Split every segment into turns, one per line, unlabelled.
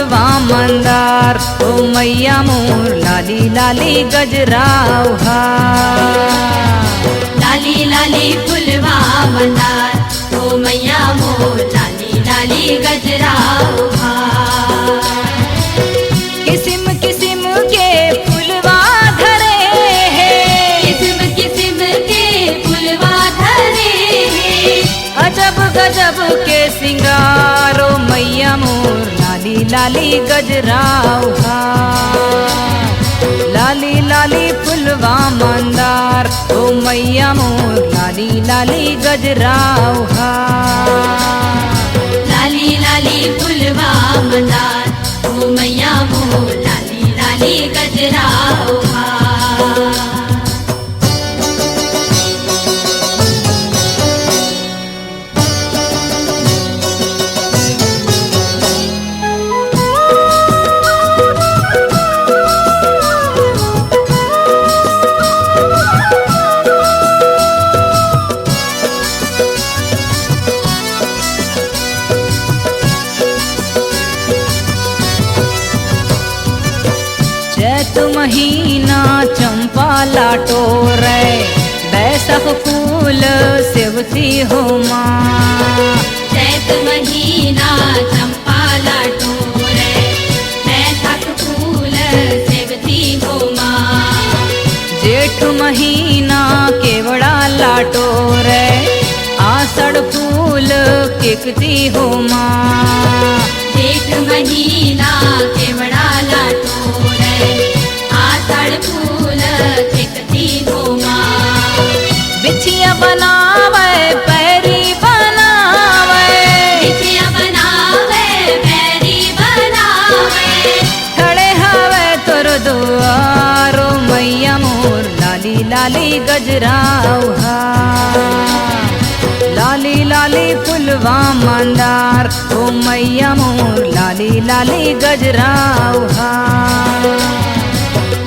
फुलवा मंदार ओ मैया मोर लाली लाली गजराहा।
लाली लाली फुलवा मंदार ओ मैया मोर लाली लाली गजराहा।
किस्म किस्म के फुलवा धरे हैं,
किस्म किस्म के फुलवा धरे हैं।
अजब गजब के सिंगारो मैया मोर लाली लाली गजराहा। लाली लाली फुलवा मंदार ओ मैया मोर लाली लाली गजराहा।
लाली लाली फुलवा मंदार ओ मैया मोर लाली लाली गजराहा।
चैत महीना चंपा लाटोरे, बैसाख फूल सेवती हो माँ।
चैत महीना चंपा लाटोरे, बैसाख फूल सेवती हो माँ।
जेठ महीना केवड़ा लाटोरे, आषाढ़ फूल केकती हो माँ।
जेठ महीना केवड़ा लाटोरे, आषाढ़ फूल केकती हो माँ।
बिछिया बनावे पैरी बनावे,
बिछिया बनावे पैरी बनावे।
खड़े हवे तोर दुआरो मैया मोर लाली लाली गजराहा। लाली लाली फुलवा मंदार ओ मैया मोर लाली लाली गजराहा।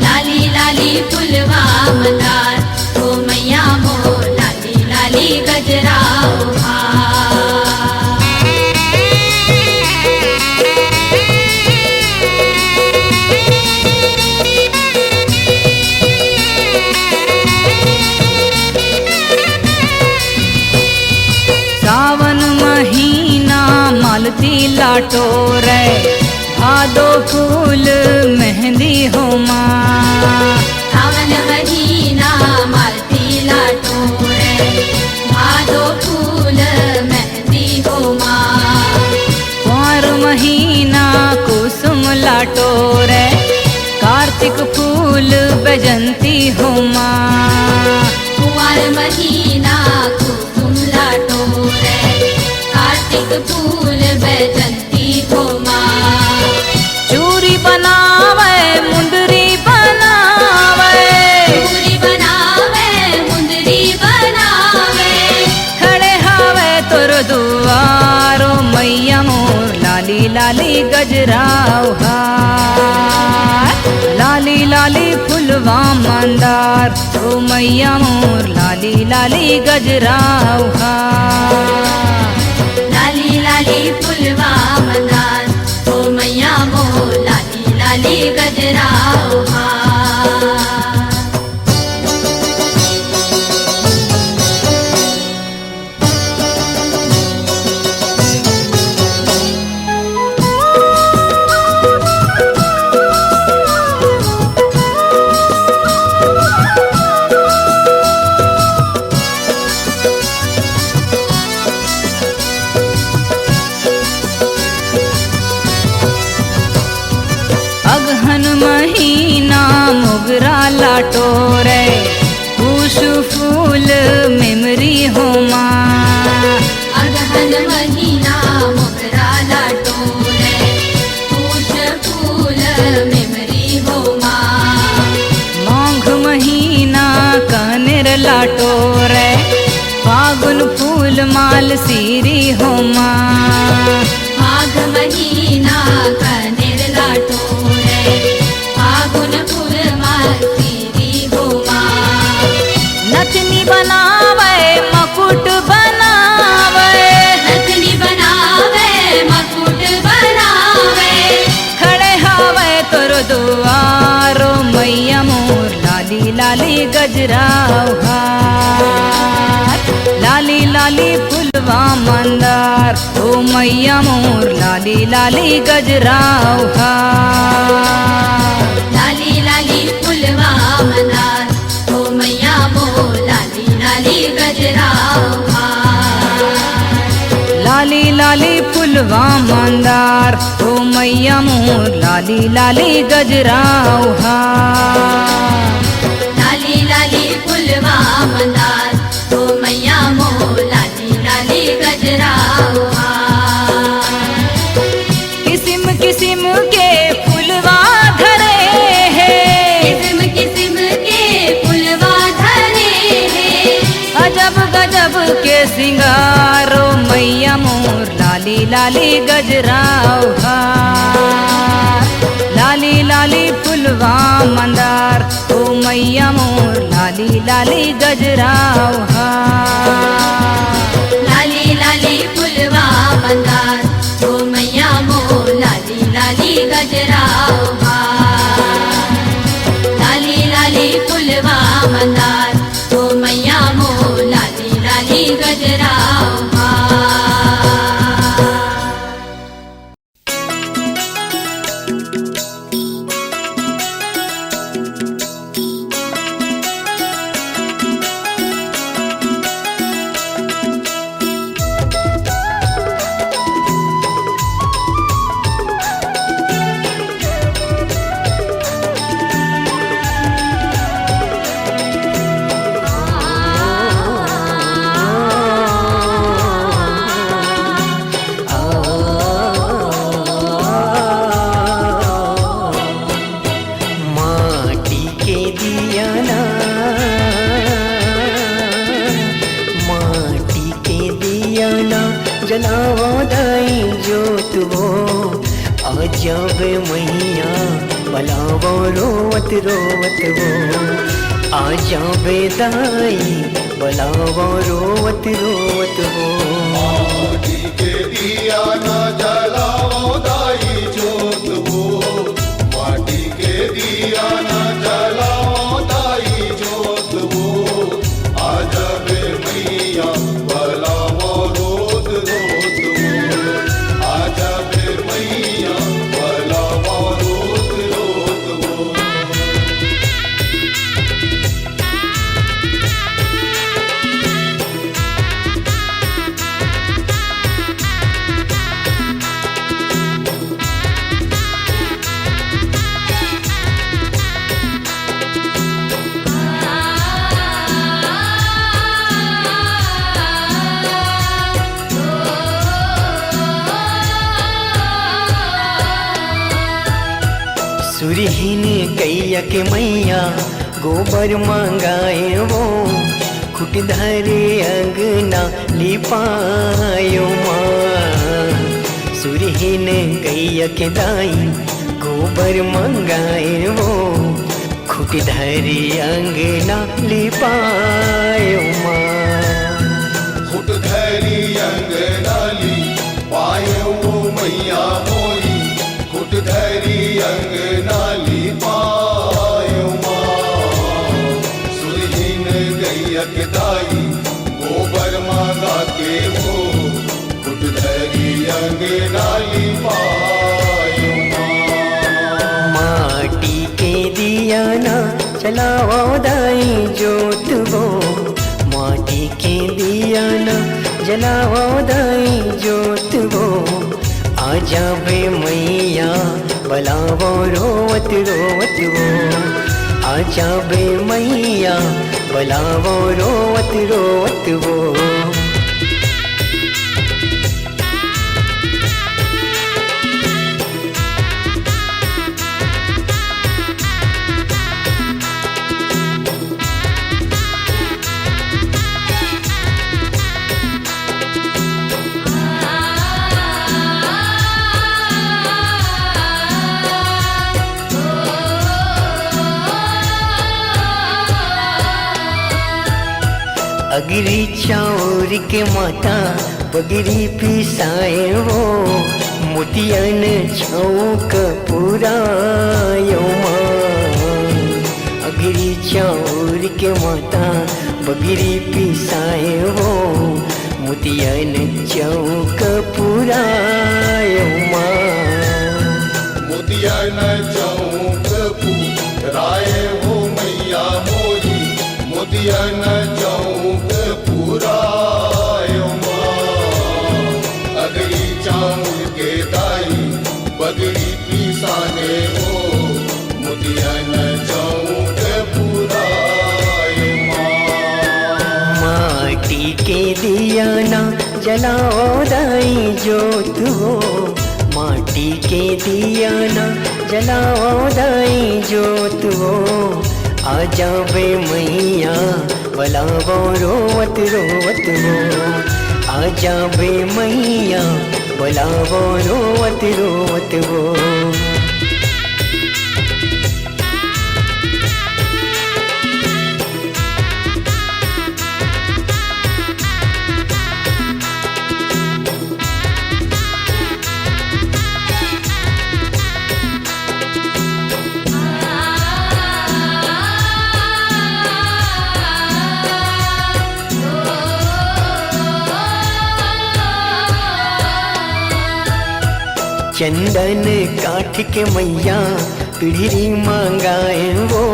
लाली लाली फुलवा मंदार ओ मैया मोर लाली लाली गजराहा।
सावन महीना मालती लाटोरे, भादो फूल मेहंदी हो माँ।
सावन महीना मालती लाटोरे, भादो फूल मेहंदी हो माँ।
कुंवर महीना कुसुम लाटोरे, कार्तिक फूल बैजंती हो माँ।
कुंवर महीना कुसुम लाटोरे, कार्तिक फूल बैजंती हो माँ।
चूरी बनावे मुंदरी बनावे,
चूड़ी बनावे मुंदरी बनावे।
खड़े हवे तोर दुआरो मैया मोर लाली लाली गजराहा। लाली लाली फुलवा मंदार ओ मैया मोर लाली लाली गजराहा।
लाली लाली फुलवा मंदार ओ मैया मोर लाली लाली गजराहा।
अगहन महीना मोगरा लाटोरे, कुश फूल मेमरी हो माँ।
अगहन महीना मोगरा लाटोरे, कुश फूल मेमरी हो माँ।
माघ महीना कनेर लाटोरे, फागुन फूल माल सीरी हो माँ।
माघ महीना कनेर लाटोरे, फागुन फूल मालती हो माँ।
नथनी बनावे मकुट बनावे,
नथनी बनावे मकुट बनावे।
गजराव हार। लाली लाली फुलवा मंदार ओ मैया मोर लाली लाली गजराव हार।
लाली लाली फुलवा मंदार ओ मैया मोर लाली लाली गजराव हार।
लाली लाली फुलवा मंदार ओ मैया मोर लाली लाली गजराव हार।
लाली लाली फुलवा मंदार ओ मैया मोर लाली लाली गजराव हार।
किस्म किस्म के फुलवा धरे है,
किस्म किस्म के फुलवा धरे हैं।
अजब गजब के सिंगारो मैया मोर लाली लाली गजराव हार। लाली लाली फुलवा मंदार ओ मैया मोर लाली लाली गजराव हार।
लाली लाली फुलवा मंदार ओ मैया मोर लाली लाली गजराव हार। लाली लाली फुलवा मंदार ओ मैया मोर लाली लाली गजराव हार।
जलावा दाई जोत वो जब मैया बलावो रोवत रोवत वो आ जावे दाई बलावो रोवत रोवत वो।
माटी के दिया ना जलाओ दाई जोत वो, माटी के दिया ना जलाओ दाई जोत वो, आ जावे मैया बलावो रोत रोत वो, आ जावे मैया बलावो रोत रोत वो।
सुरहीन कैया के मैया गोबर मंगाए वो खुट धरे अंगना लिपायो माँ। सुरहीन गैया के दाई गोबर मंगाए वो खुट धरे अंगना लिपायो माँ।
खुट धैरी अंगनाली पायो मैया मोरी, खुट धैरी अंगनाली पायो माँ। सुरहीन गैया के दाई गोबर मांगा के वो, खुट धैरी अंगनाली पायो माँ।
माटी के दिया ना चलाओ दाई जोत वो, माटी के दिया ना जलाओ दाई जोत वो। आ जावे मैया बलावो रोवत रोवत वो, आ जावे मैया बलावो रोवत रोवत वो। अगरी चाउर के माता बगरी पिसाए वो, मोतियन छौक पुरायो माँ। अगरी चाउर छौर के माता बगरी पिसाए हो मोतियन चौक पुरायो माँ।
मोतियन चौक पुराए हो मैया मोरी, मोतियन चौक पुरायो माँ। अगरी चाउर के दाई बगरी पिसाने हो मोतियन चौक पुरायो माँ।
माटी के दिया ना जलाओ दाई जोत हो, माटी के दिया न जलाओ दाई जोत हो। आ जावे मैया बलावो रोवत रोवत हो, आ जावे मैया बलावो रोवत रोवत हो। चंदन काठ के मैया पीढ़ी मांगाए वो,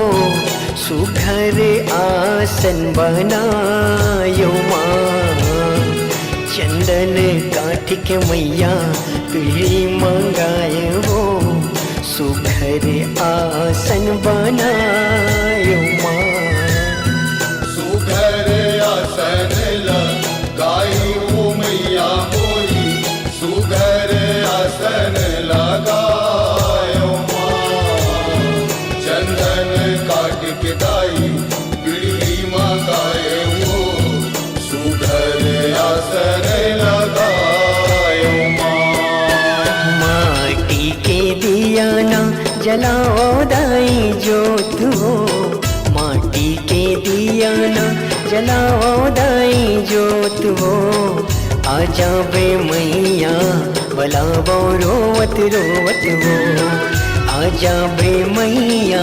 सुघर आसन बनायो माँ। चंदन काठ के मैया पीढ़ी मांगाए वो, सुघर आसन बनायो माँ।
सुघर आसन लगाई हो मैया मोरी, सुघर आसन लगायो माँ। चंदन काट के दाई पीढ़ी मंगाए हो, सुघर आसन लगायो माँ।
माटी के दिया ना जलाओ दाई जोत हो, माटी के दिया ना जलाओ दाई जोत हो। आ जावे मैया बलावो रोवत रोवत हो, आ जावे मैया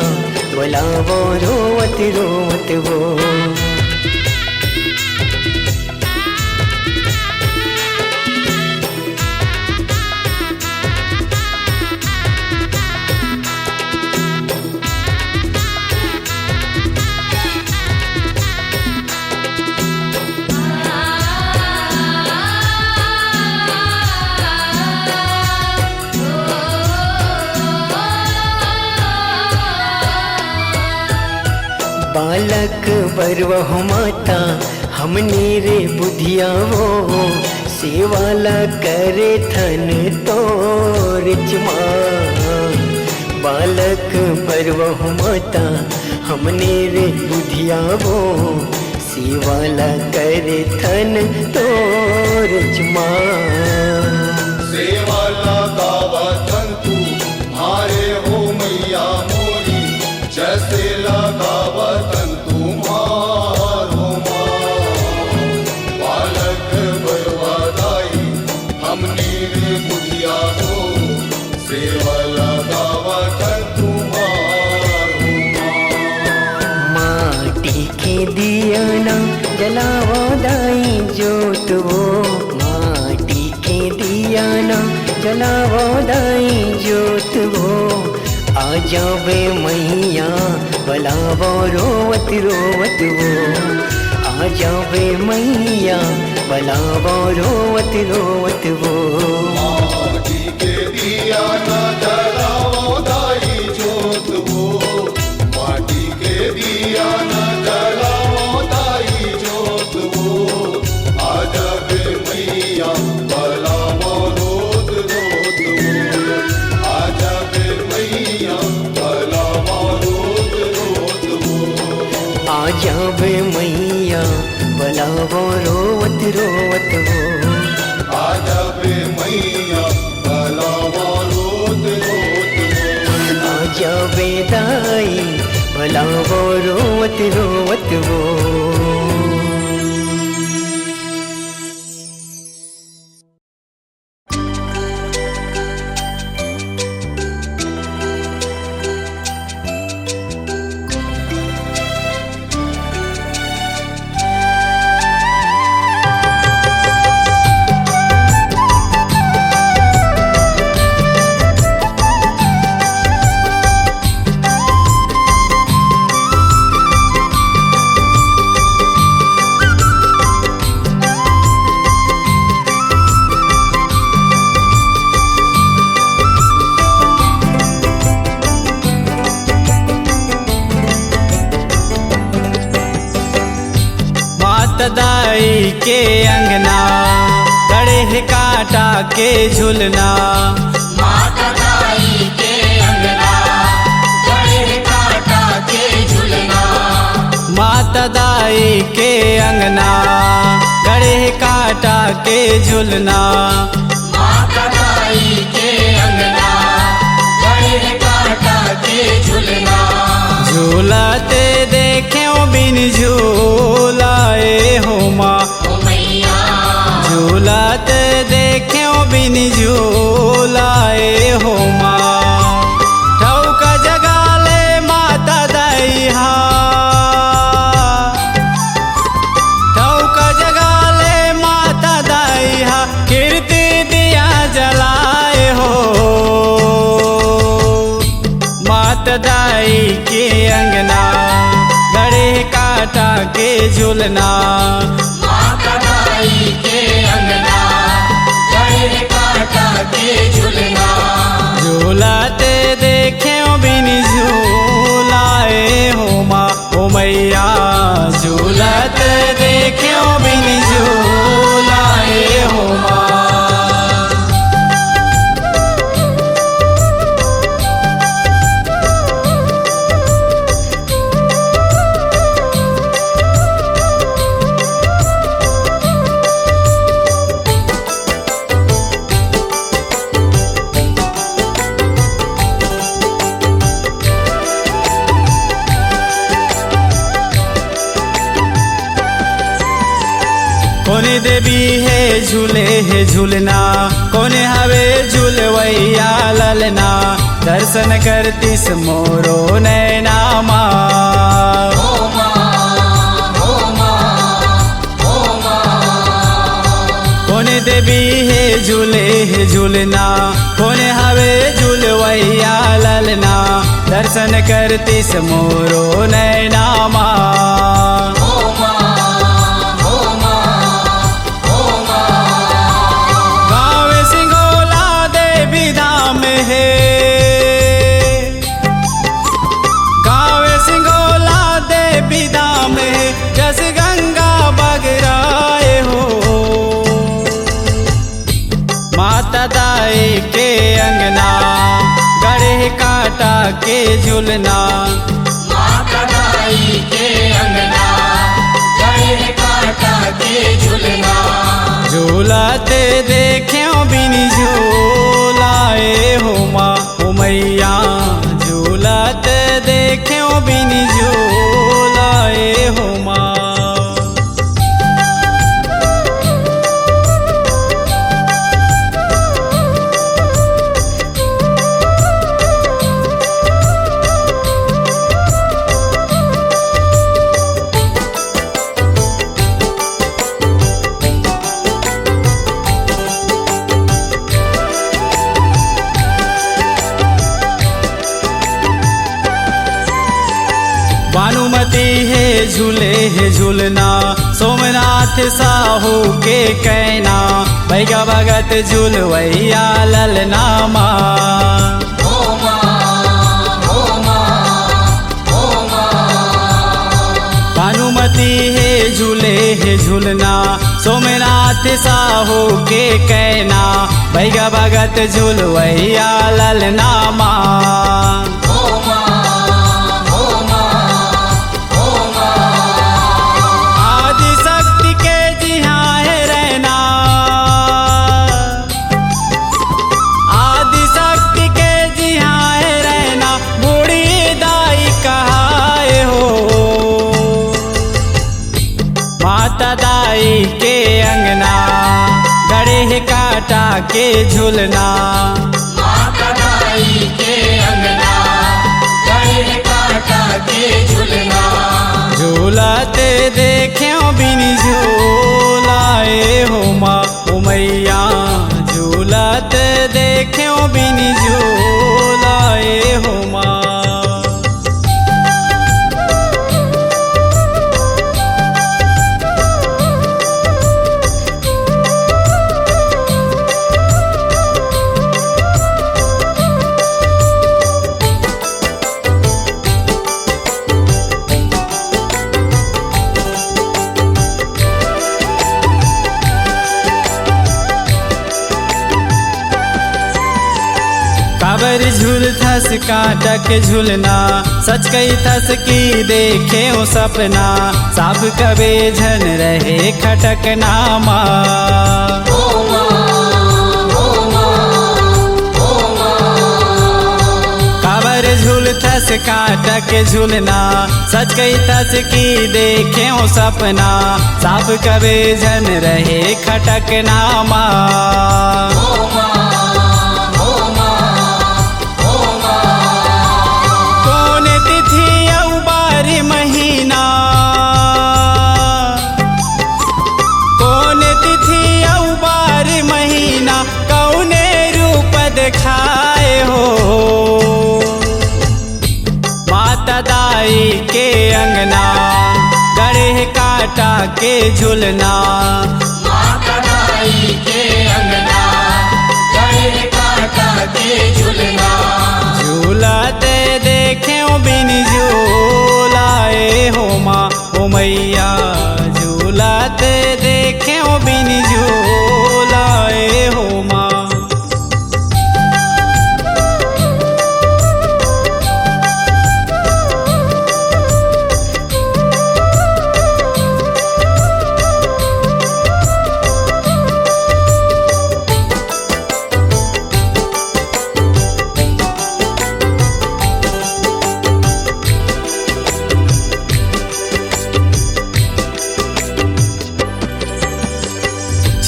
बलावो रोवत रोवत हो। बालक बरवह माता हमने रे बुधिया वो, सेवाला करे थन तोरच माँ। बालक बरवह माता हमने रे बुधिया वो, सेवाला करे थन तोरच माँ।
सेवाला गावा तंतु मारे हो मैया मोरी, जैसे लगावा तंतु मारो माँ। बालक बरवा दाई हमने रे बुधिया हो, सेवा लगावा तंतु मारो माँ।
माटी के दिया ना जलाओ दाई जोत हो, माटी के दिया ना जलाओ दाई जोत हो। आ जावे मैया बलावो रोवत रोवत हो, आ जावे मैया बलावो रोवत रोवत हो।
माटी के दिया ना जलाओ दाई जोत हो, माटी के दिया ना जलाओ दाई जोत हो। आ जावे मैया बलावो रोत रोत हो, आ जावे मैया बलावो रोत रोत हो।
आ जावे मैया बलावो रोवत रोवत हो,
आ जावे मैया बलावो रोत रोत हो।
आ जावे दाई बलावो रोवत रोवत हो।
माता दाई के अंगना गड़े काटा के झुलना।
माता दाई के अंगना गड़े काटा के झुलना।
माता दाई के अंगना गड़े काटा के झुलना।
माता दाई के अंगना गड़े काटा के झुलना।
झूलाते देखे बिन झूलाए हो माँ
ओ मैया
झूलाते देखे बिन झूलाए हो माँ। ठौका जगाले माता दाई ठौका जगाले माता दाई कीर्ति दिया जलाए हो। माता दाई के अंगना गड़े काटा के झुलना।
माता दाई के अंगना गड़े काटा के झुलना।
झूलाते देखे बिन झूलाए हो माँ ओ मैया झूलाते देखे बिन झूलाए हो माँ। कोने देवी है झूले है झूलना। कोने हवे झूलवैया ललना। दर्शन करतीस मोरो नैना माँ।
ओ माँ ओ माँ ओ माँ।
कोने देवी है झूले है झूलना। कोने हवे झूलवैया ललना। दर्शन करतीस मोरो नैना माँ।
ओ माँ ओ माँ ओ माँ।
गाँव सिंगोला देवी धाम है। गाँव सिंगोला देवी धाम है। जस गंगा बगराए हो। माता दाई के अंगना गड़े काटा के झुलना।
माता दाई के अंगना गड़े काटा के झुलना।
झूलाते देखे बिन झूलाए हो माँ ओ मैया झूलाते देखे बिन झूलाए हो माँ। भानुमती है झूले है झूलना। सोमनाथ साहू के कहना भैया भगत झूलवैया ललना माँ।
ओ माँ ओ माँ ओ माँ।
भानुमती है झूले है झूलना। सोमनाथ साहू के कहना भैया भगत झूलवैया ललना माँ।
ओ माँ ओ माँ ओ माँ।
आदि शक्ति के जिहाँ है रहना। आदि शक्ति के जिहाँ है रहना। बूढ़ी दाई कहाए हो। माता दाई के अंगना गड़े काटा के झुलना।
माता दाई के अंगना गड़े काटा के झुलना।
झूलाते देखे बिन झूलाए हो माँ ओ मैया झूलाते देखे बिन झूलाए हो माँ। झूलथस कांटा के झूलना, सच कही थस की देखे ओ सपना, साफ कबे झन रहे खटकना माँ। काबर झूलथस कांटा के झूलना, सच कही थस की देखे ओ सपना, साफ कबे झन रहे खटकना माँ। खाए हो माता दाई के अंगना, गड़े काटा के झूलना,
माता दाई के अंगना, गड़े काटा के झूलना।
झूलाते देखे बिन झूलाए हो माँ ओ मैया, झूलाते देखे बिन झूलाए हो माँ।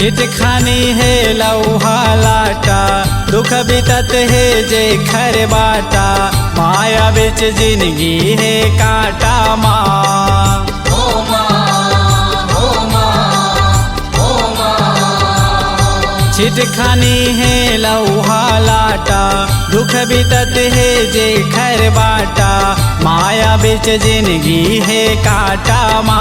चिट खानी है लौहा लाटा, दुख बितत है जे खर बाटा, माया बिच जिंदगी है काटा माँ। चिट खानी है लौहा लाटा, दुख बितत है जे खर बाटा, माया बिच जिंदगी है काटा माँ।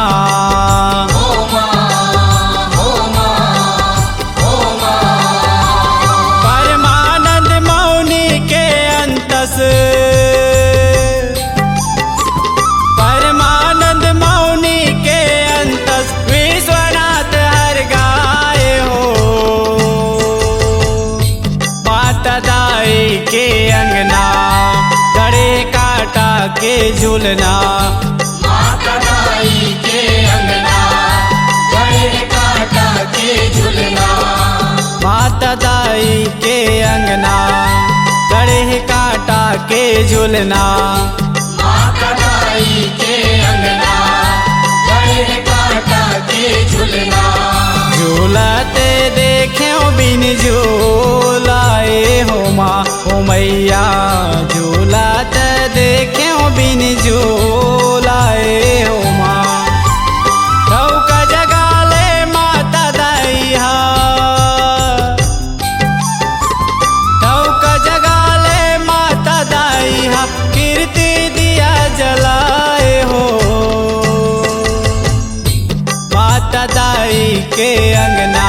परमानंद मौनी के अंतस, विश्वनाथ हर गाए हो माता दाई के अंगना, गड़े काटा के झूलना,
माता दाई के अंगना, गड़े काटा के झूलना।
माता दाई के अंगना, गड़े काटा के झूलना,
माता दाई के अंगना, गड़े काटा के झूलना।
झूलते देखे बिन झूलाए हो माँ ओ मैया, झूलते देखे बिन झूलाए हो माँ। रौका जगाले माता दाई हा, रौका जगाले माता दाई हा, कीर्ति दिया जलाए हो माता दाई के अंगना,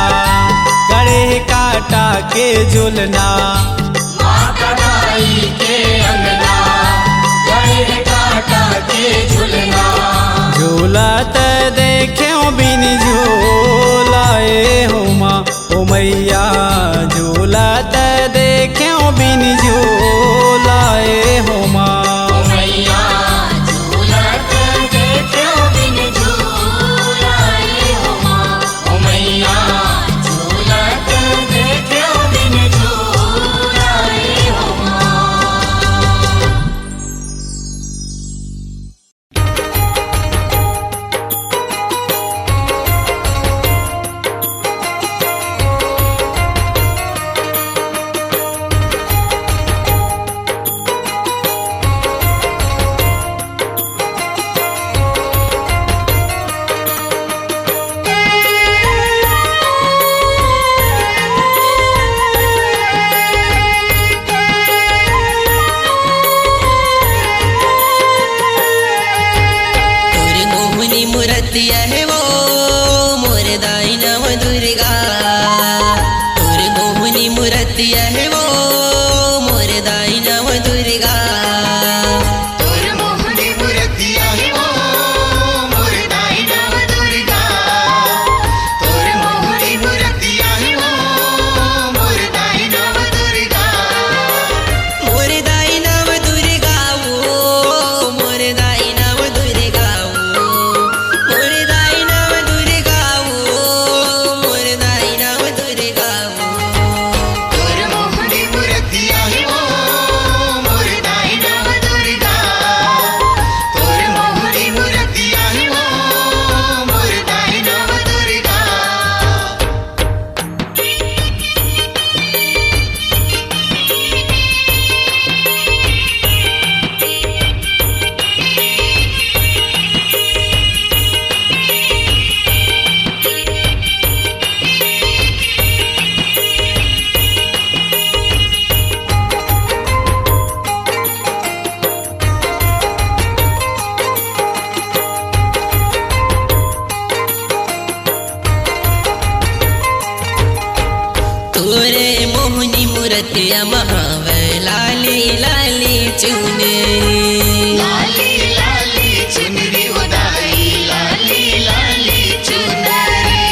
गड़े काटा के झूलना,
माता दाई के अंगना, गड़े काटा के झूलना।
झूलत देखे बिन झूलाए हो माँ ओ मैया, झूलत देखे बिन झूलाए हो माँ।
मैया झूलत देखे बिन झूलाए हो माँ। मैया झूलत देखे बिन झूलाए हो माँ।
मूर्तिया है वो मोर दाई नव दुर्गा, तोर मोहनी मूर्तिया है वो मोर दाई नव दुर्गा।
तोर मोहनी मूर्तिया है वो मोर दाई नव दुर्गा। तोर मोहनी मूर्तिया है वो मोर दाई नव दुर्गा।
मोर दाई मुरतिया महावे लाली लाली चुनरी
लाली लाली चुनरी उदाई लाली लाली चुनरी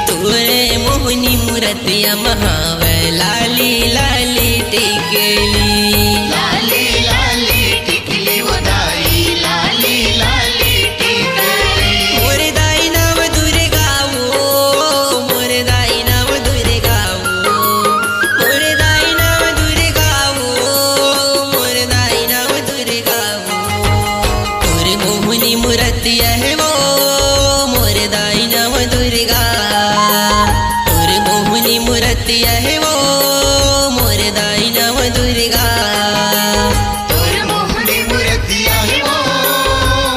तोरे मोहनी मुरतिया महावे लाली लाली टिकली
लाली लाली टिकली उदाई लाली लाली टिकली
मोर दाई नाम दुर्गा वो मोर दाई नाम दुर्गा वो मोर दाई नाम दुर्गा वो मोर दाई नाम दुर्गा वो तोर मोहनी मुरतिया है वो मोर दाई नाम दुर्गा तोर मोहनी मुरतिया है वो मोर दाई नाम दुर्गा
तोर मोहनी मुरतिया है वो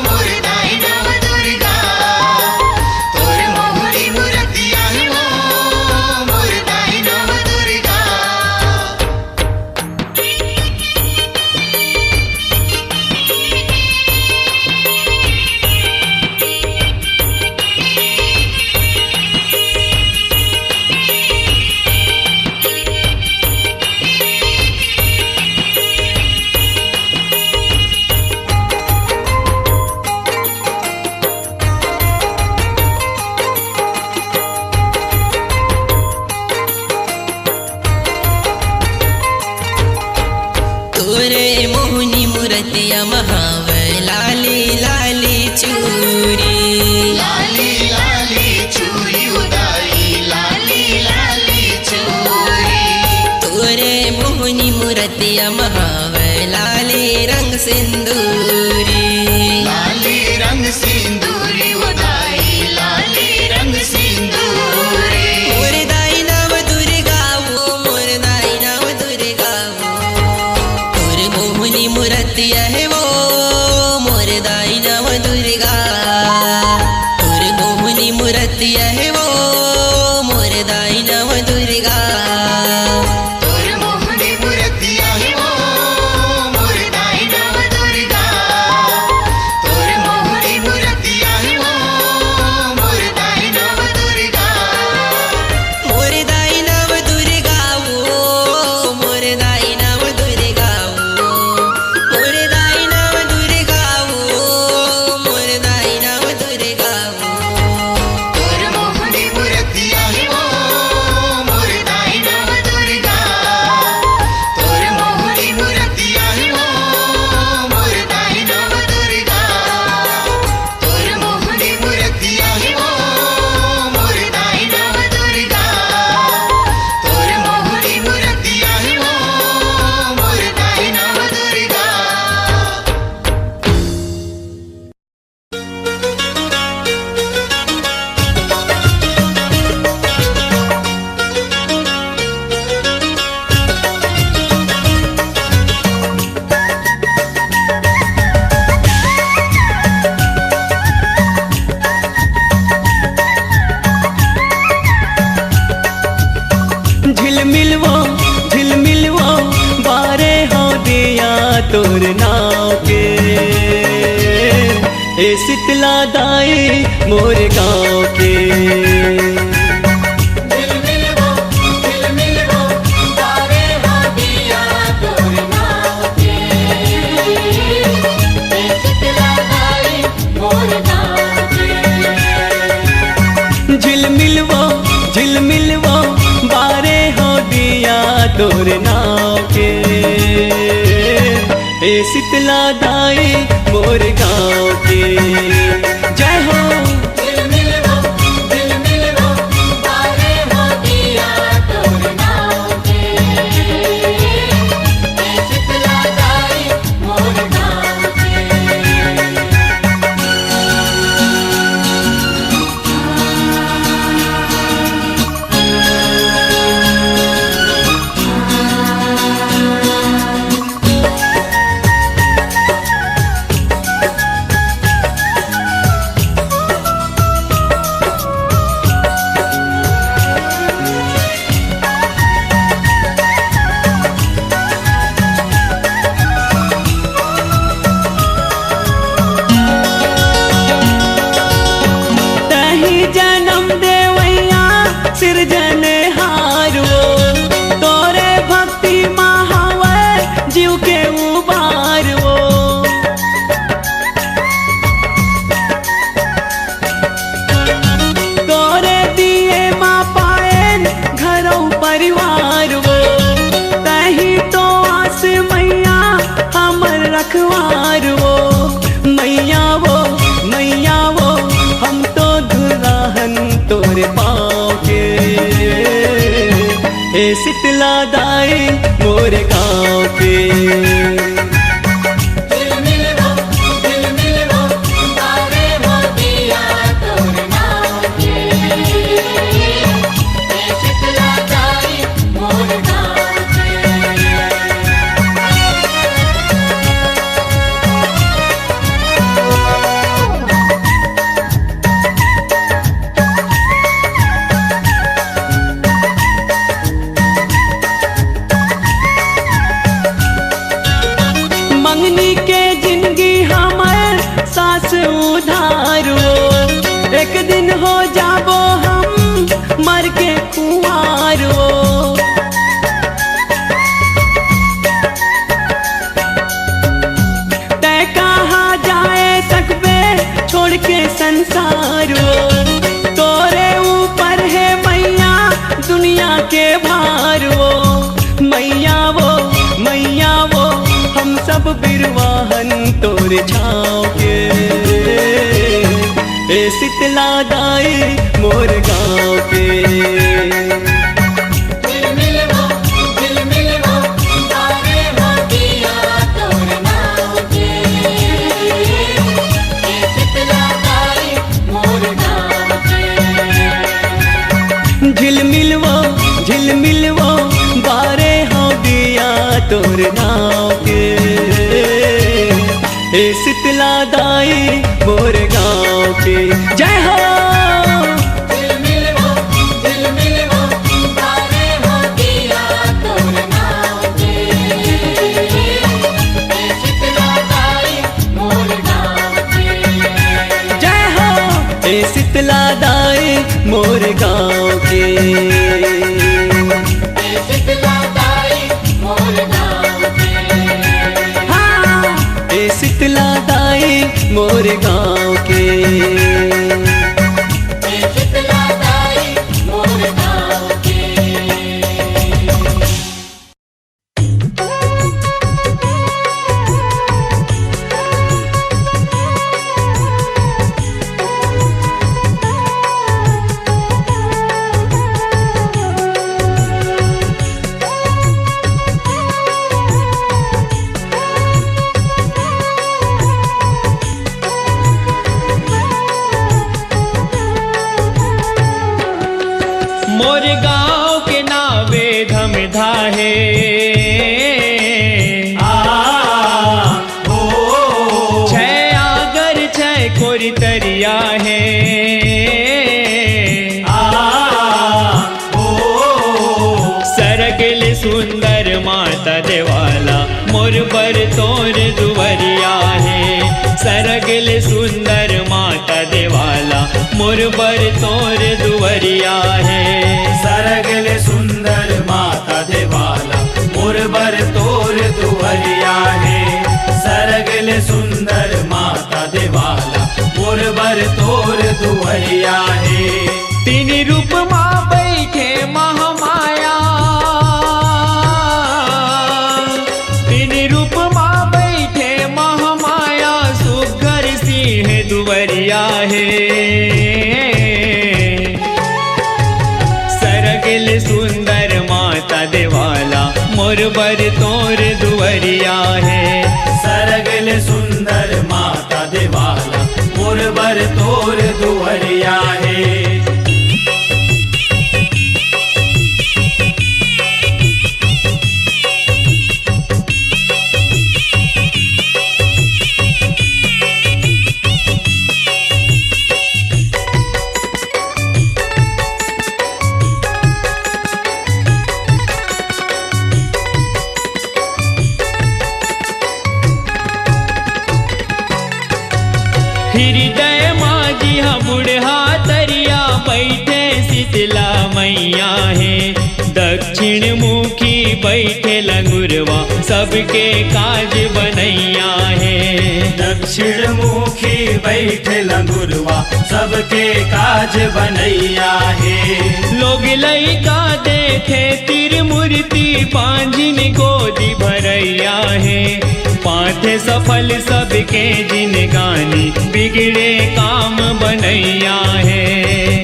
मोर दाई नाम दुर्गा तोर मोहनी मुरतिया है वो मोर दाई नाम दुर्गा
तोरे मोहनी मुरतिया महावे लाली लाली चूरी
लाली लाली चूरी उदाई लाली लाली चूरी
तोरे मोहनी मुरतिया महावे लाली रंग सिंदूरी
लाली रंग सिंदूरी उदाई लाली रंग सिंदूरी
मोर दाई नाम दुर्गा वो मोर दाई नाम दुर्गा वो तोर मोहनी मुरतिया है वो मोर दाई नाम दुर्गा तोर मोहनी मुरतिया है वो मोर दाई नाम दुर्गा
तोर मोहनी मुरतिया है वो मोर दाई नाम दुर्गा तोर मोहनी मुरतिया है वो मोर दाई नाम दुर्गा
मोर दाई नाम दुर्गा वो मोर दाई नाम दुर्गा वो मोर दाई नाम दुर्गा वो मोर दाई नाम दुर्गा वो
तोर मोहनी मुरतिया है वो मोर दाई नाम दुर्गा तोर मोहनी मुरतिया है वो मोर दाई नाम दुर्गा तोर मोहनी मुरतिया है वो मोर दाई नाम दुर्गा तोर मोहनी मुरतिया है वो मोर दाई नाम दुर्गा
झिलमिलवो बारे हो दिया तोर नाव के ए शीतला दाई मोर गाँव के
तारे हो दिया तोर नाव के शीतला दाई मोर गाँव के
झिलमिलवो बारे हो दिया तोर नाव के ए शीतला दाई मोर गाँव के जय हो
तारे हो दिया तोर नाव के शीतला दाई मोर गाँव के
रखवार वो मैया वो हम तो दुल्हन तोरे पाँव के। हे शीतला दाई मोर गाँव के। मंगनी के जिंदगी हमर सास उधारो, एक दिन हो जाबो हम मर के कुआरो। तै कहाँ जाए सकबे छोड़ के संसारो, तोरे ऊपर है मैया दुनिया के भारो। मैया वो हम सब बिरवाहन तोरे छाँव के। हे शीतला दाई मोर गाँव के। झिलमिल वो बारे हो दिया तोर नाव के। हे शीतला दाई मोर गाँव के। जय हो। जय हो हे शीतला दाई मोर गाँव के। शीतला दाई मोर गाँव के। शीतला दाई मोर गाँव के।
मोर गाँव के नावे धम धाहे। छय आगर छय कोरी तरिया है। सरगल सुंदर माता देवाला मोर बर तोर दुवरिया है। सरगल सुंदर माता देवाला मोर बर तोर दुवरिया है।
सरगल सुंदर माता देवाला मोर बर तोर दुवरिया है। सरगल सुंदर माता देवाला मोर बर तोर दुवरिया है।
तीन रूप माँ बैठे महामाया। तीन रूप माँ बैठे महामाया। सुघर सिंह दुवरिया है। सरगल सुंदर माता देवाला मोर बर तोर दुवरिया है।
सरगल सुंदर माता देवाला मोर बर तोर दुवरिया है।
हृदय माझी हा बुढ़ा तरिया बैठे शीतला मैया है। दक्षिण मुखी बैठे लंगुरवा सबके काज बनैया है।
दक्षिण मुखी बैठे लंगुरवा सबके काज बनैया है।
लोग लइका देखे तिर मूर्ति पांजिन गोदी भरैया है। पाथे सफल सबके जिन गानी बिगड़े काम बनैया है।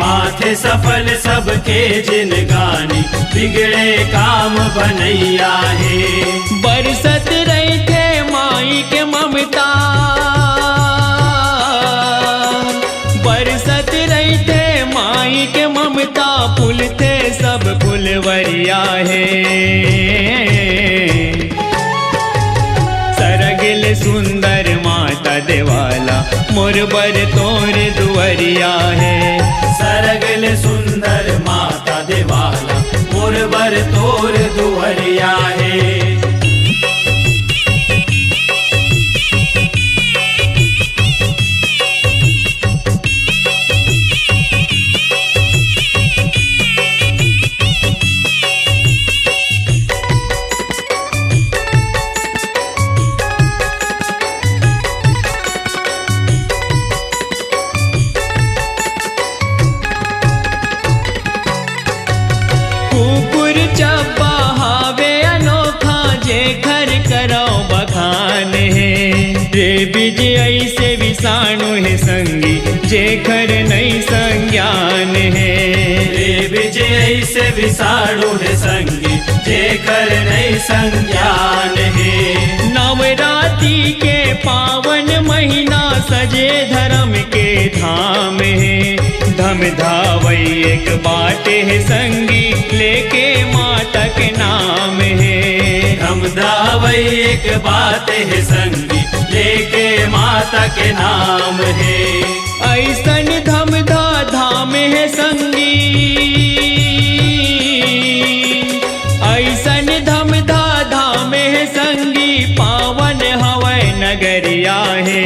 पाथे सफल सबके जिन गानी बिगड़े काम बनैया है।
बरसत रही थे माई के ममता, बरसत रही थे माई के ममता, फूल थे सब फुलवरिया है। सरगिल सुंदर माता देवाला मोर बर तोर दुवरिया है।
सरगिल सुंदर माता देवाला मोर बर तोर दुवरिया है।
कुकुर चब्बा हावे अनोखा जे घर करो बखान है। रे बीज ऐसे विषाणु है संगी जे घर नहीं संज्ञान है।
रे विजय से विषाणु है संगी जे कर नहीं संज्ञान है।
नवरात्रि के पावन महीना सजे धर्म के धाम है। धम धावई एक बाटे है संगी लेके माता के नाम है।
हम धावई एक बात है संगी लेके माता के नाम है।
ऐसन धम धा धाम है संगी, ऐसन धम धा धाम है संगी, पावन हवै नगरिया है।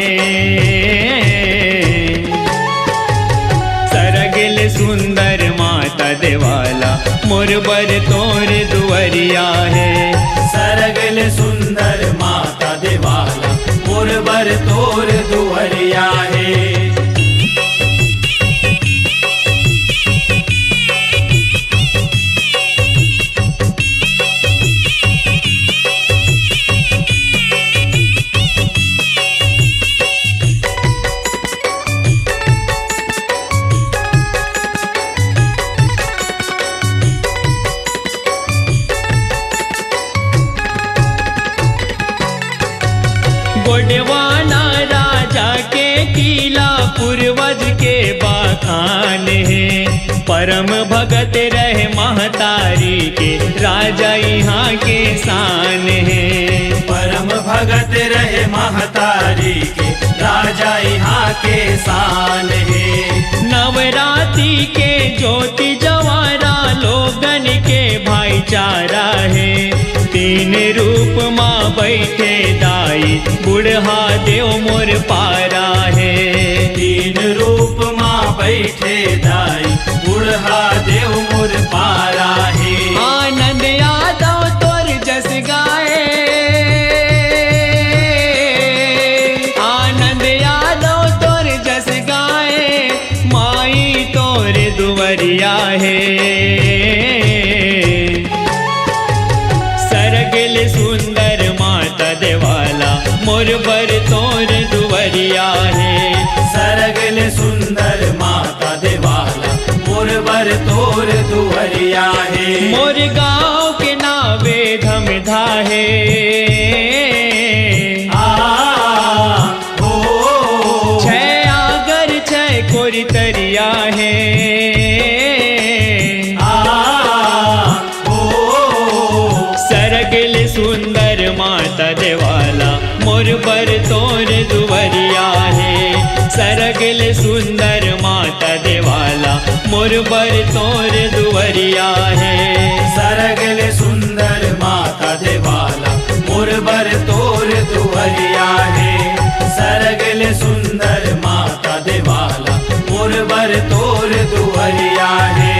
सरगिल सुंदर माता देवाला मोर बर तोर दुवरिया है।
सरगिल सुंदर माता देवाला मोर बर तोर दुवरिया है।
गोडवाना राजा के किला पूर्वज के बाखान है। परम भगत रहे महतारी के राजा यहाँ के शान है।
परम भगत रहे महतारी के राजा यहाँ के शान है।
नवरात्रि के ज्योति जवारा लोगन के भाईचारा है। तीन रूप माँ बैठे दाई बुढ़ा देव मोर पारा है।
तीन रूप माँ बैठे दाई बुढ़ा देव मोर पारा है।
आनंद यादव तोर जस गाए, आनंद यादव तोर जस गाए, माई तोर दुवरिया है। सरगिल सुंदर माता देवाला मोर बर तोर दुवरिया है।
सरगिल सुंदर माता देवाला मोर बर तोर दुवरिया है।
मोर गाँव के नावे धम धाहे, छय आगर छय कोरी तरिया है। सरगिल सुंदर माता देवाला मोर बर तोर दुवरिया है। सरगिल सुंदर माता देवाला मोर बर तोर दुवरिया है।
सरगिल सुंदर माता देवाला मोर बर तोर दुवरिया है। सरगिल सुंदर माता देवाला मोर बर तोर दुवरिया है।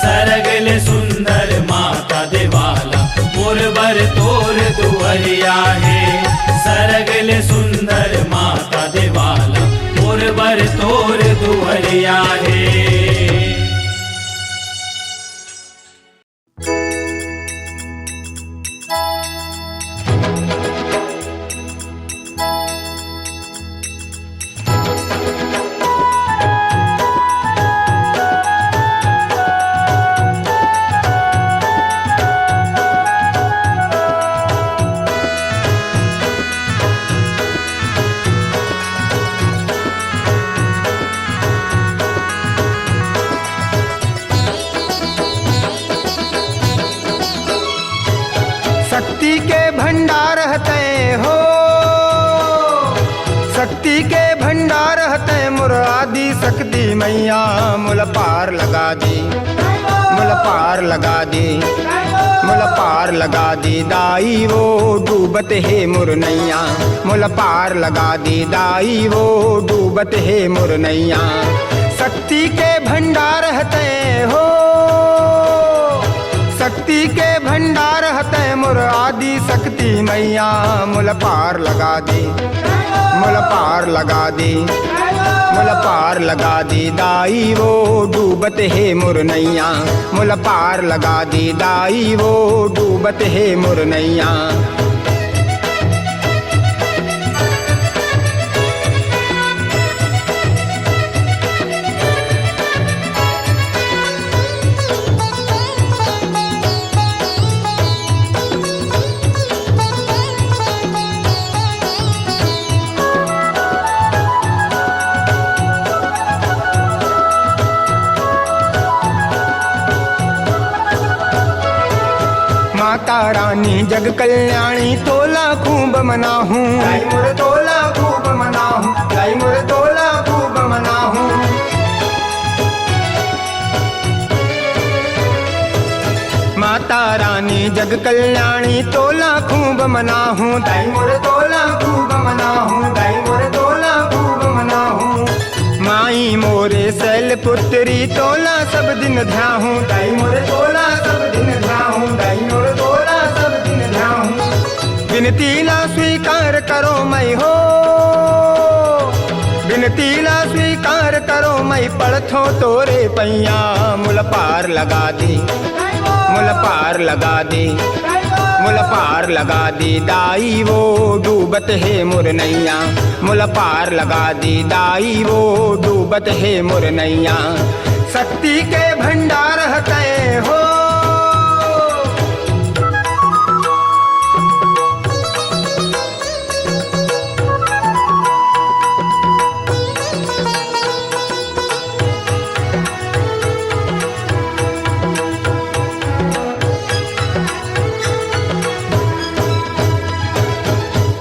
सरगिल सुंदर माता देवाला मोर बर तोर दुवरिया है। सरगिल सुंदर माता मैया हे।
शक्ति के भंडार हते हो, शक्ति के भंडार हते मोर आदि शक्ति मैया। मुल पार लगा दी, मुल पार लगा दी, मुल पार लगा दी दाई वो डूबत है मोर नैया। मुल पार लगा दी दाई वो डूबत है मोर नैया। शक्ति के भंडार हते हो, शक्ति के भंडार हते मोर आदि शक्ति मैया। मुल पार लगा दी, मुल पार लगा दी, मुल पार लगा दी दाई वो डूबत है मोर नैया। मुल पार लगा दी दाई वो डूबत है मोर नैया। माता रानी जग कल्याणी तोला खूब मनाहूँ, गाई मोर तोला खूब मनाहूँ, गाई मोर तोला खूब मनाहूँ। माता रानी जग कल्याणी तोला खूब मनाहूँ, दाई मोर तोला खूब मनाहूँ, दाई मोर तोला खूब मनाहूँ। माई मोरे शैल पुत्री तोला सब दिन ध्याहूँ, दाई मोर तोला सब दिन ध्याहूँ, दाई मोर तोला सब दिन ध्याहूँ। विनती ला स्वीकार करो मैं हो, विनती ला स्वीकार करो मैं पड़थो तोरे पैया। मुल पार लगा दी, मुल पार लगा दी, मुल पार लगा दी दाई वो डूबत है मोर नैया। मुल पार लगा दी दाई वो डूबत है मोर नैया। शक्ति के भंडार हते हो,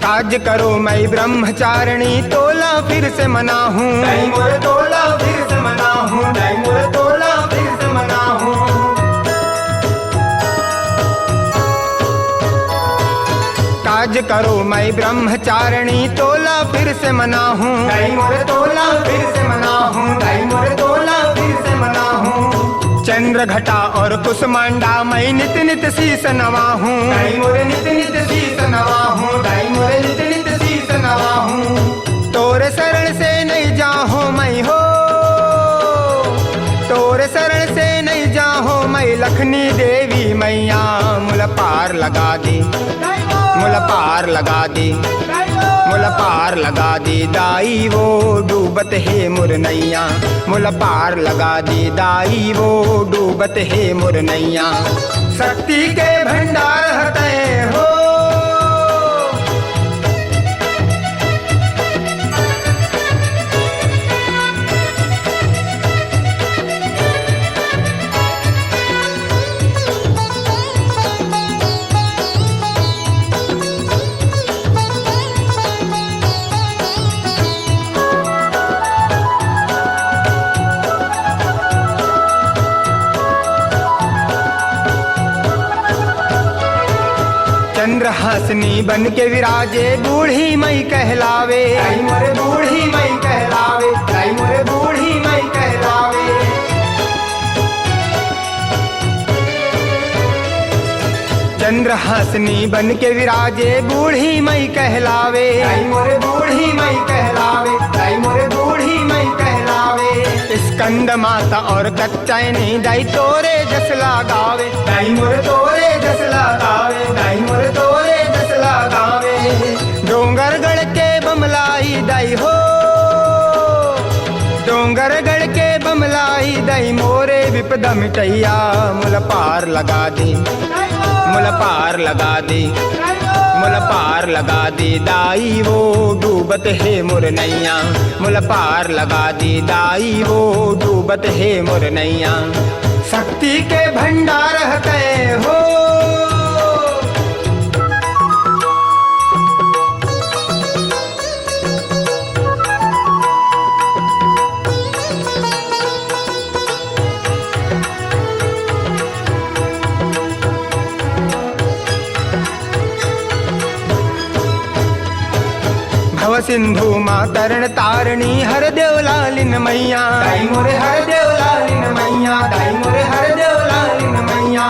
काज करो मैं ब्रह्मचारिणी तोला फिर से मनाहूँ, दाई मोर तोला फिर से मनाहूँ, दाई मोर तोला फिर से मनाहूँ। काज करो मैं ब्रह्मचारिणी तोला फिर से मनाहूँ, दाई मोर तोला फिर से मनाहूँ, दाई मोर तोला फिर से मनाहूँ। चंद्र घटा और कुसमांडा मैं नित नित शीस नवाहूँ, दाई मोर नित नित शीस नवाहूँ, दाई मोर नित नित शीस नवाहूँ। तोरे शरण से नहीं जाहूँ मैं हो, तोरे शरण से नहीं जाहूँ मैं लखनी देवी मैया। मुल पार लगा दी, मुल पार लगा दी, मुल पार लगा दी दाई वो डूबत है मोर नैया। मुल पार लगा दी दाई वो डूबत है मोर नैया। शक्ति के भंडार हते हो, चंद्रहासिनी बन के विराजे बूढ़ी मई कहलावे, दाई मोरे बूढ़ी मई कहलावे, दाई मोरे बूढ़ी मई कहलावे। चंद्रहासिनी बन के विराजे बूढ़ी मई कहलावे, दाई मोरे बूढ़ी मई कहलावे, दाई मोरे बूढ़ी मई कहलावे। माता और कच्चैनी दाई तोरे जस लगावे, दाई मोर तोरे जस लगावे, दाई मोर तोरे जस लगावे। डोंगरगढ़ के बमलाई दाई हो, डोंगरगढ़ के बमलाई दाई मोरे विपदा मिटैया। मुल पार लगा दे, मुल पार लगा दे, मुल पार लगा दे दाई वो डूबत है मोर नैया। मुल पार लगा दे दाई वो डूबत है मोर नैया। शक्ति के भंडार है हो, भव सिंधु माँ तरण तारणी हर देव लालिन मैया। दाई मोरे हर देव लालिन मैया, दाई मोरे हर देव लालिन मैया।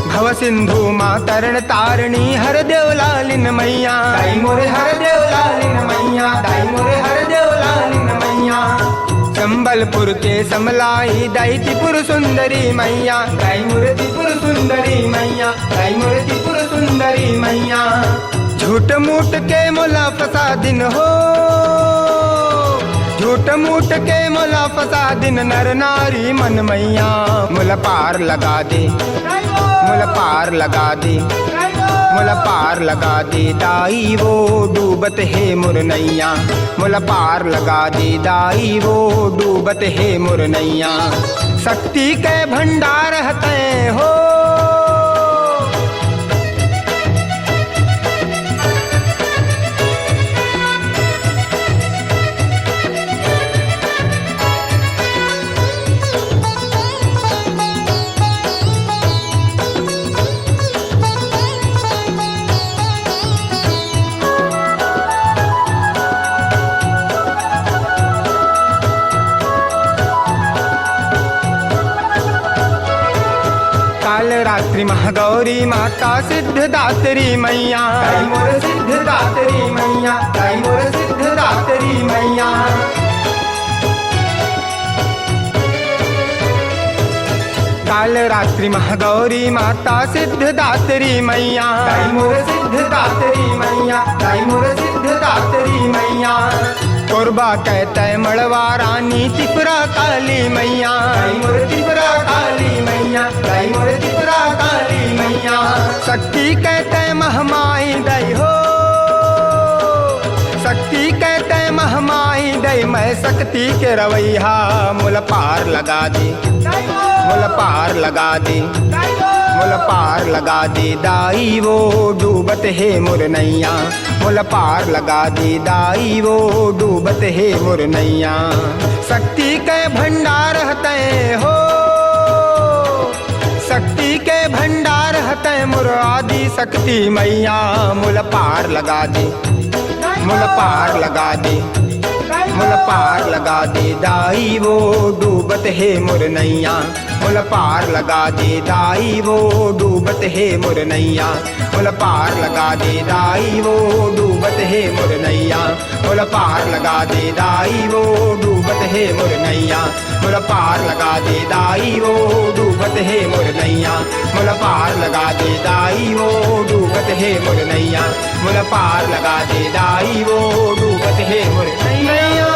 भव सिंधु माँ तरण तारणी हर देव लालिन मैया। दाई मोरे हर देव लालिन मैया, दाई मोरे हर देव लालिन मैया। संबलपुर के समलाई दाई त्रिपुर सुंदरी मैया। दाई मोर त्रिपुर सुंदरी मैया, दाई मोर त्रिपुर सुंदरी मैया। झूठ मूठ के मोला फसा दिन हो, झूठ मूठ के मोला फसा दिन नर नारी मन मैया। मुल पार लगा दे, मुल पार लगा दे, मुल पार लगा दे दाई वो डूबत है मोर नैया। मुल पार लगा दे दाई वो डूबत है मोर नैया। शक्ति के भंडार हते हो, काल रात्रि महागौरी माता सिद्धदात्री मैया। दाई मोर सिद्धदात्री मैया, दाई मोर सिद्धदात्री मैया। काल रात्रि महागौरी माता सिद्धदात्री मैया। दाई मोर सिद्धदात्री मैया, दाई मोर सिद्धदात्री मैया। कोरबा कहते मड़वा रानी त्रिपुरा काली मैया। दाई मोर त्रिपुरा काली मैया, दाई मोर त्रिपुरा काली मैया। शक्ति कहते महमाई दाई हो, शक्ति कहते महमाई दाई। मैं शक्ति के रवैया मुल पार लगा दे, मुल पार लगा दे, मुल पार लगा दे दाई वो डूबत है मोर नैया। मुल पार लगा दे दाई वो डूबत है मोर नैया। शक्ति के भंडार हते हो, शक्ति के भंडार हते मोर आदि शक्ति मैया। मुल पार लगा दे, मुल पार लगा दे, मुल पार लगा दे दाई वो डूबत है मोर नैया। मुल पार लगा दे दाई वो डूबत है मोर नैया। मुल पार लगा दे दाई वो डूबत है मोर नैया। मुल पार लगा दे दाई वो डूबत है मोर नैया। मुल पार लगा दे दाई वो डूबत है मोर नैया। मुल पार लगा दे दाई वो डूबत है मोर नैया। मुल पार लगा दे दाई वो डूबत है मोर नैया।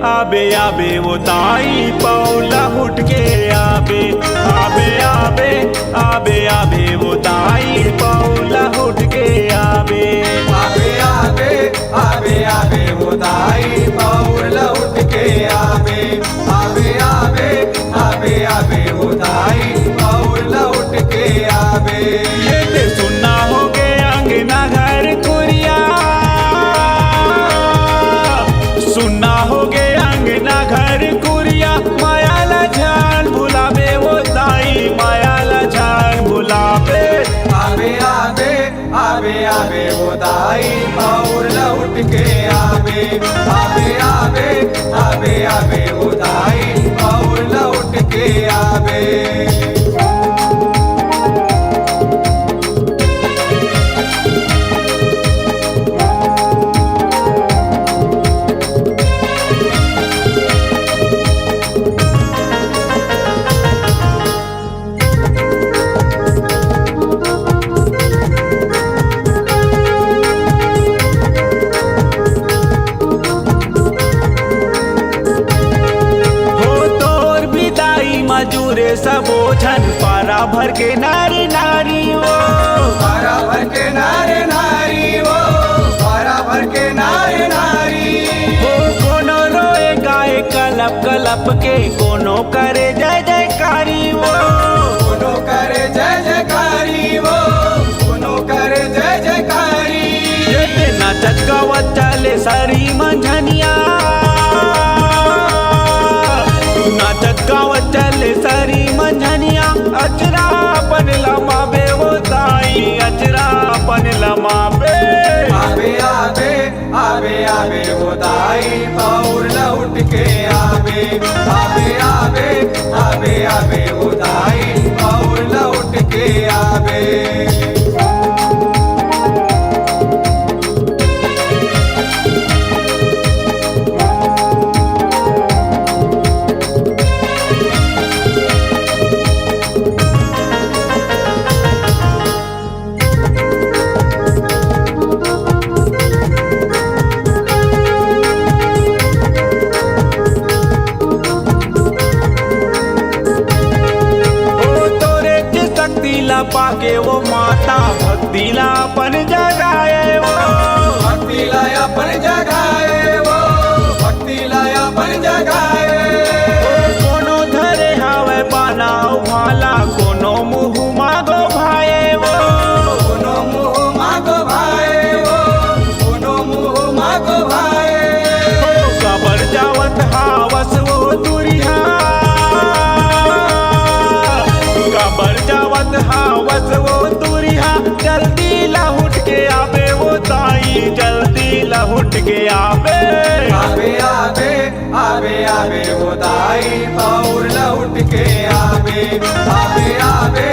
आबे आबे वो ताई पौला उठ के आबे आबे आबे आबे आबे वो ताई पौला उठ के आबे
आबे आवे वो दाई और लौट के आवे आवे आवे आवे आवे वो दाई और लौट के आवे।
मजूरे सबोझन पारा भर के नारी नारी वो
पारा भर के नारे नारी वो पारा भर के नारे नारी
हो कोनो रोए गाए कलप कलप के कोनो करे जय जयकारी वो
कोनो करे जय जयकारी वो कोनो करे जय जयकारी।
ये नाचत गावत चले सारी मंझनिया नाचत गावत चले सारी मंझनिया अचरा अपन लमावे वो दाई अचरा अपन लमावे
आवे आवे आवे आवे वो दाई और लौट के आवे आवे आवे आवे आवे वो दाई और लौट के आवे।
पाके वो माता भक्तिला अपन जगाए वो
भक्तिला अपन जगाए वो भक्तिला अपन जगाए।
कोनो धरे हावे बाना भाला कोनो मुँह मागो भाए वो
कोनो मुँह मागो भाए वो कोनो मुँह मागो भाए।
कबर जावत हावस वो दुरिया कबर जावत हावस वो दुरिया जल्दी लहुट के आवे वो दाई जल्दी लहुट के आवे
आवे आवे आवे आवे वो दाई और लौट के आवे आवे आवे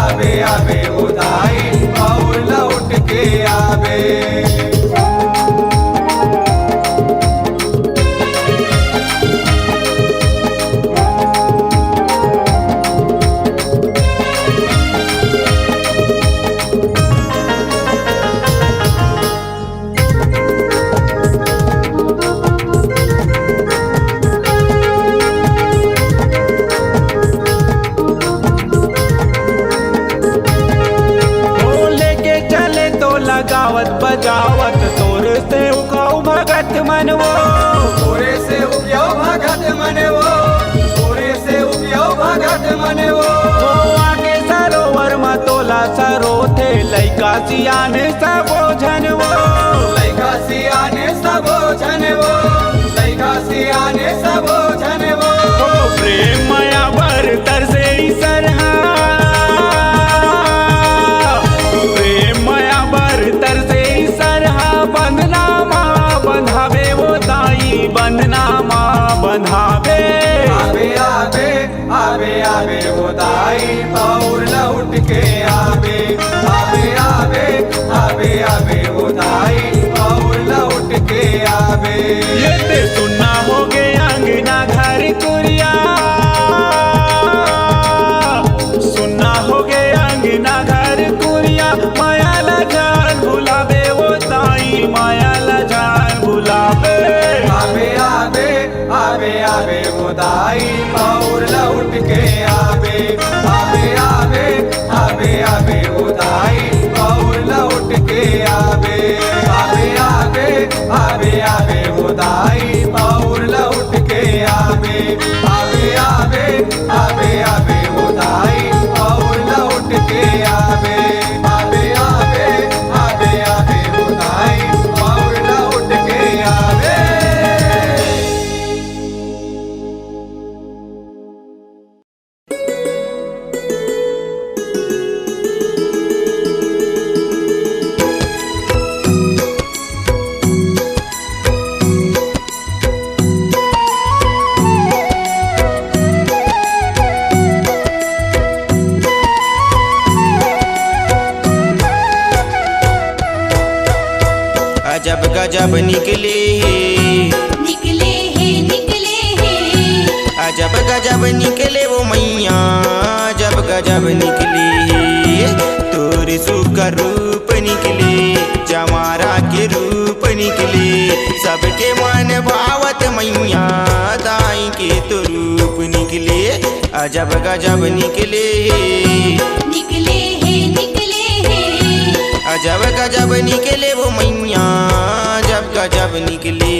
आवे आवे वो दाई और लौट के आवे।
लगावत बजावत तोर से उकाऊ भगत मन वो
तोरे से उपयो भगत मन वो तोरे से उपयो भगत मन वो।
आगे सरोवर में तोला सरो थे लैका सियाने सबो झन वो
लैका सियाने सबो झन वो लैका सियाने सबो झन वो।
प्रेम माया बर तरसे सरहा प्रेम माया बर तरसे सरहा बंधनामा बंधावे वो दाई बंधनामा बंधावे
आवे आवे आवे आवे वो दाई और लौट के आवे आवे आवे आवे आवे वो दाई और लौट के आवे।
ये ते सुनना हो गए अंगना घर कुरिया सुनना हो गए अंगना घर कुरिया माया लजान भुलावे वो दाई माया लजान भुलावे
आवे आवे आवे आवे वो दाई और लौट के आवे आवे आवे आवे आवे वो दाई और लौट के आवे आवे आवे आवे आवे वो दाई और लौट के आवे आवे आवे आवे आवे वो दाई और लौट के आवे।
अजब गजब निकले
निकले हैं
अजब गजब निकले वो मैया अजब गजब निकले तोर सुकर रूप निकले जमारा के रूप निकले सबके मन भावत मैया दाई के तो रूप निकले अजब गजब निकले
निकले हैं
अजब गजब निकले वो मैया अजब गजब निकले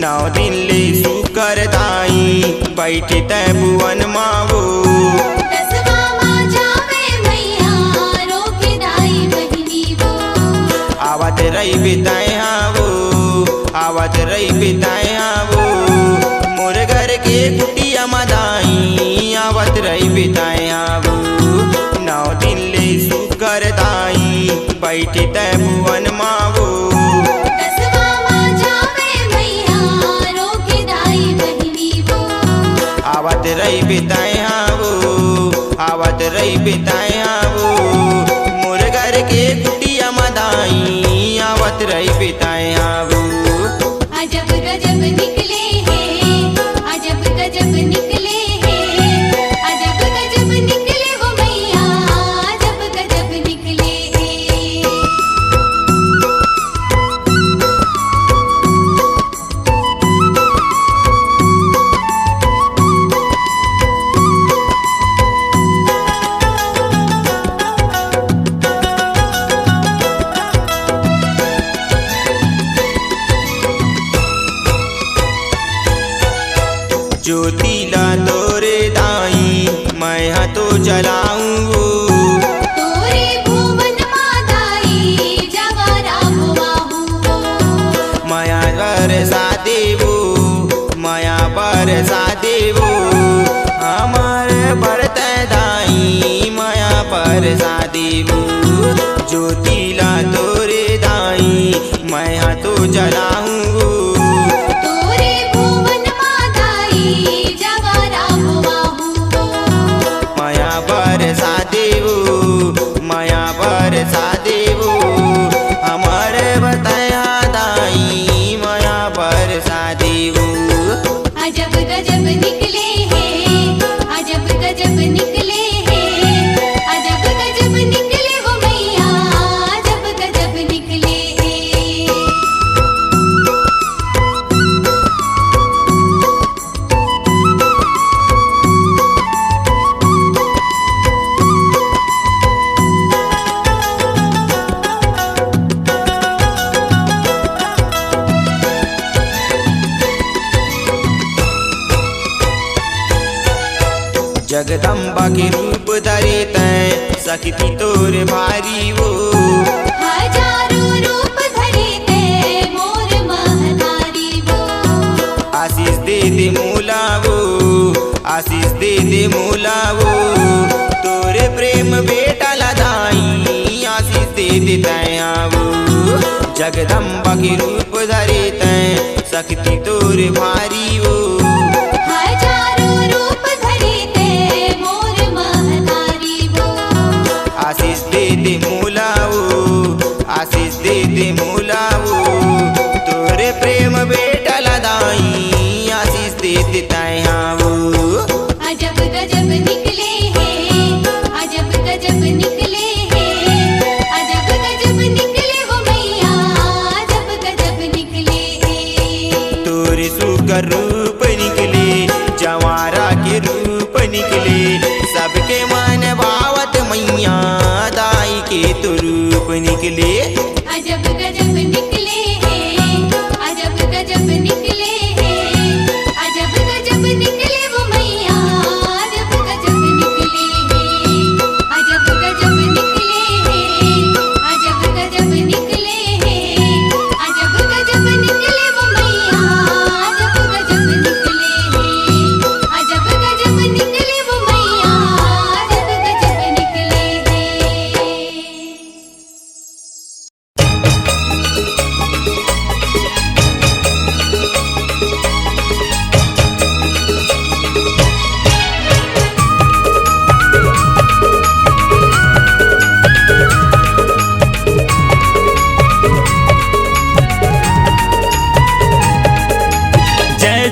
नौ दिन ले सुकर दाई बैठी तै भुवन मावो
दसवा माँ जावे मैया रोके दाई बहिनी वो
आवत रही बिताए आवो आवत रही बिताए आवो मोर घर के कुटिया मदाई आवत रही बिताए आवो नौ दिन ले सुकर दाई बैठी तै भुवन मावो
दसवा माँ जावे मैया रोके दाई बहिनी वो
आवत रही बिताए आवो आवत रही बिताए आवो मोर घर के कुटिया मदाई आवत रही बिताए आवो
अजब गजब निकले हैं अजब गजब निकले हैं अजब गजब निकले वो मैया अजब गजब निकले हैं
ज्योतिला तोरे दाई मैं तो जलाऊं
तोरे भुवन मादाई जवारा भुवाहू
माया बरसा देवो माया बरसा देवो हमार बरत दाई माया बरसा देवो ज्योतिला तोरे दाई मैं तो जलाऊं
तोरे भुवन मादाई जवारा भुवाहू
माया बरसा देवो माया बरसा देवो हमारे बताया दाई माया बरसा देवो
अजब गजब निकले हैं अजब गजब निकले हैं अजब गजब निकले वो मैया अजब गजब निकले हैं
जगदम्बा के रूप धरे तैं सखती तोर भारी वो
हजारों रूप धरे ते मोर महतारी वो
आशीष दे दे मोला वो आशीष दे दे मोला वो तोरे प्रेम बेटा लदाई आशीष दे दे तैं वो जगदम्बा के रूप धरे तैं सखती तोर भारी वो
हजारों रूप धरे ते मोर महतारी वो
आशीष दे दे मोला वो आशीष दे दे मोला वो तोरे प्रेम बेटा लदाई आशीष दे दे तैं वो
अजब गजब निकले हैं अजब गजब निकले हैं अजब गजब निकले वो मैया अजब गजब निकले हैं
तोरे सुकर रूप निकले जवारा के रूप निकले सबके मन भावत मैया दाई के तो रूप निकले
अजब गजब निकले हैं अजब गजब निकले हैं अजब गजब निकले वो मैया अजब गजब निकले हैं अजब गजब निकले हैं अजब गजब निकले हैं अजब गजब निकले वो मैया अजब गजब निकले हैं अजब गजब निकले वो मैया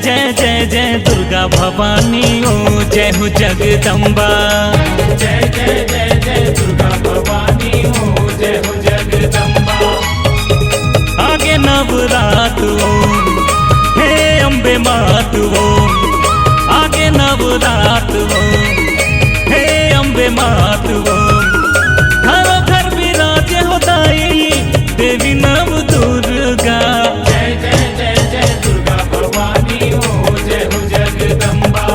जय जय जय दुर्गा भवानी ओ जय हो जगदम्बा।
जय जय जय जय दुर्गा भवानी हो जय हो जगदम्बा।
आगे नवरात हो हे अम्बे मात हो, आगे नवरात हो हे अम्बे मात हो। घरों घर विराजे हो दाई देवी नव दुर्गा।
जय जय जय जय दुर्गा भवानी हो जय हो जगदम्बा।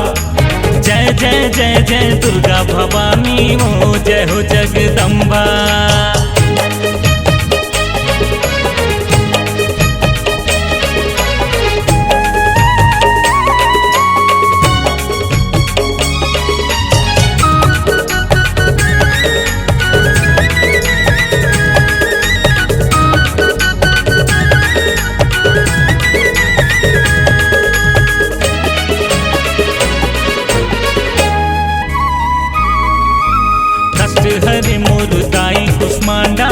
जय जय जय जय दुर्गा भवानी हो जय हो जगदम्बा। हरे मोर दाई कुष्मांडा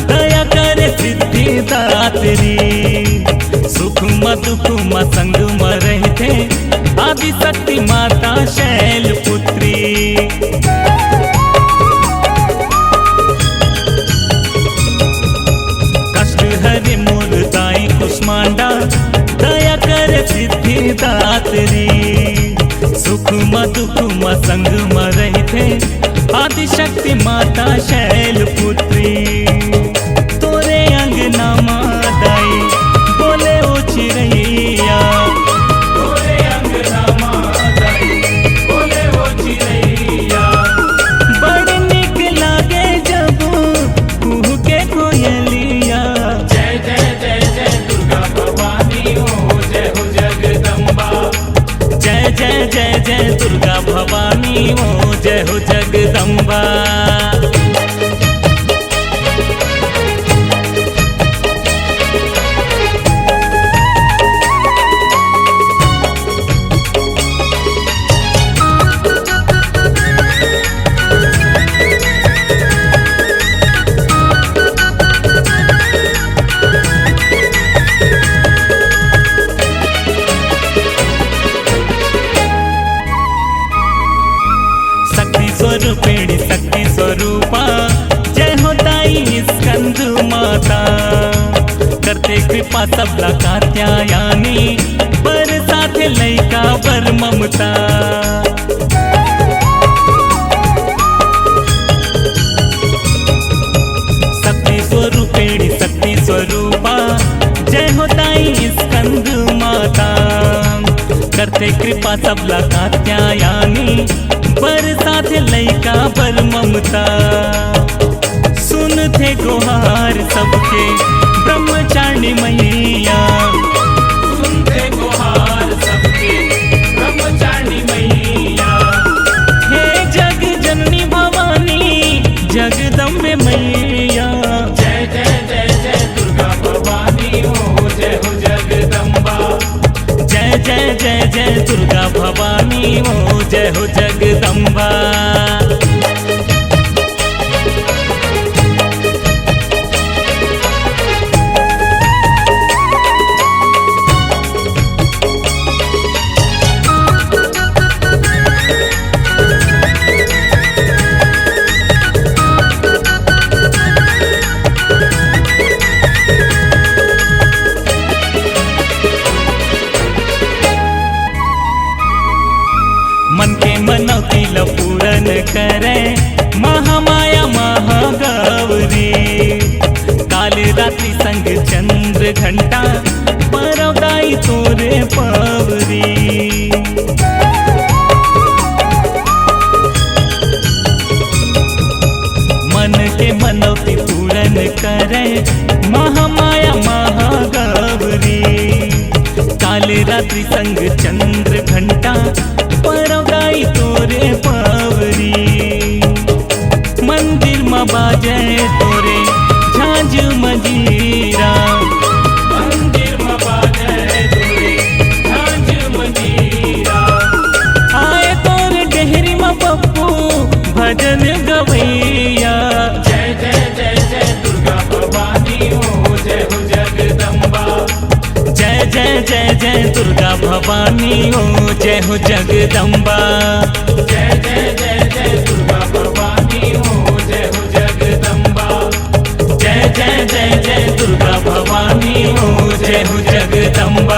दया करे सिद्धि दात्री। सुख म दुख म संग म रहते आदि शक्ति माता शैल पुत्री। कष्ट हरे मोर दाई कुष्मांडा दया करे सिद्धि दात्री। सुख म दुख म संग म रहते आदि शक्ति माता शैल पुत्री। तोरे अंगना मादाई बोले ओ चिरैया,
तोरे अंगना मादाई बोले ओ चिरैया।
बड़ निक लागे जब कुहू के कोयलिया।
जय जय जय जय दुर्गा भवानी हो जय हो जगदम्बा।
जय जय जय जय दुर्गा भवानी हो जय हो जगदम्बा। स्वरूपिणी शक्ति स्वरूपा जय हो दाई स्कंद माता। करते कृपा सबला कात्यायानी पर साथ लैका पर ममता। शक्ति स्वरूपिणी शक्ति स्वरूपा जय हो दाई स्कंद माता। करते कृपा सबला कात्यायानी पर साथ लैका पर ममता। सुनते गुहार सबके ब्रह्मचारिणी मैया।
सुनते गुहार सबके ब्रह्मचारिणी मैया।
हे जग जननी भवानी जगदम्बे मैया।
जय जय जय जय दुर्गा भवानी हो जय हो जगदम्बा।
जय जय जय जय दुर्गा भवानी हो जय हो जगदम्बा। मन के मनौती ल पूरन करे महामाया महागौरी। काल रात्रि संग चंद्र घंटा परदाई तोरे पवरी। मन के मनौती पूरन करे महामाया महागौरी। काल रात्रि संग चंद्र घंटा परदाई तोरे पवरी। मंदिर में बाजे तोरे झांझ मजीरा।
मंदिर में बाजे तोरे झांझ मजीरा।
आए तोरे डेहरी में पप्पू भजन गवैया।
जय जय जय जय दुर्गा भवानी हो जय हो जगदम्बा।
जय जय जय जय दुर्गा भवानी हो जय हो जगदम्बा। जय जय जय जय दुर्गा भवानी हो जय हो जगदम्बा। जय जय जय जय दुर्गा भवानी हो जय हो जगदम्बा।